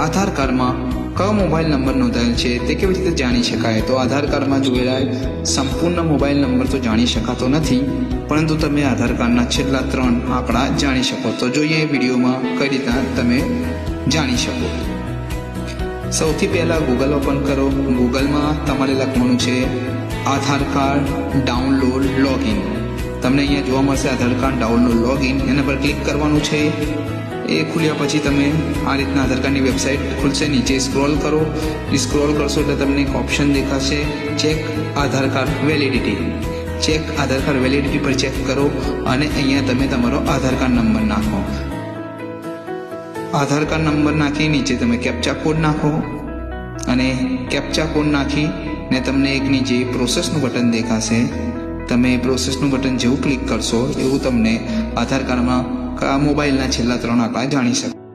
આધાર કાર્ડમાં કયો mobile number નોંધાયેલ છે તે કેવી રીતે જાણી શકાય? તો આધાર કાર્ડમાં જોયેલા સંપૂર્ણ મોબાઈલ નંબર તો જાણી શકાતો નથી, પરંતુ તમે આધાર કાર્ડના છેલ્લા 3 આંકડા જાણી શકો. તો જોઈએ વિડીયોમાં કઈ રીતના તમે જાણી શકો. સૌથી પહેલાં ગૂગલ ઓપન કરો. ગૂગલમાં તમારે લખવાનું છે આધાર કાર્ડ ડાઉનલોડ લોગિન. તમને અહીંયા જોવા મળશે આધાર કાર્ડ ડાઉનલોડ લોગિન, એના પર ક્લિક કરવાનું છે. એ ખુલ્યા પછી તમે આ રીતના આધાર કાર્ડની વેબસાઇટ ખુલશે. નીચે સ્ક્રોલ કરો. સ્ક્રોલ કરશો એટલે તમને એક ઓપ્શન દેખાશે ચેક આધાર કાર્ડ વેલિડિટી. ચેક આધાર કાર્ડ વેલિડિટી પર ચેક કરો અને અહીંયા તમે તમારો આધાર કાર્ડ નંબર નાખો. આધાર કાર્ડ નંબર નાખી નીચે તમે કેપ્ચા કોડ નાખો અને કેપ્ચા કોડ નાખીને તમને એક નીચે પ્રોસેસનું બટન દેખાશે. તમે પ્રોસેસનું બટન જેવું ક્લિક કરશો એવું તમને આધાર કાર્ડમાં મોબાઈલના છેલ્લા 3 આંકડા જાણી શકો.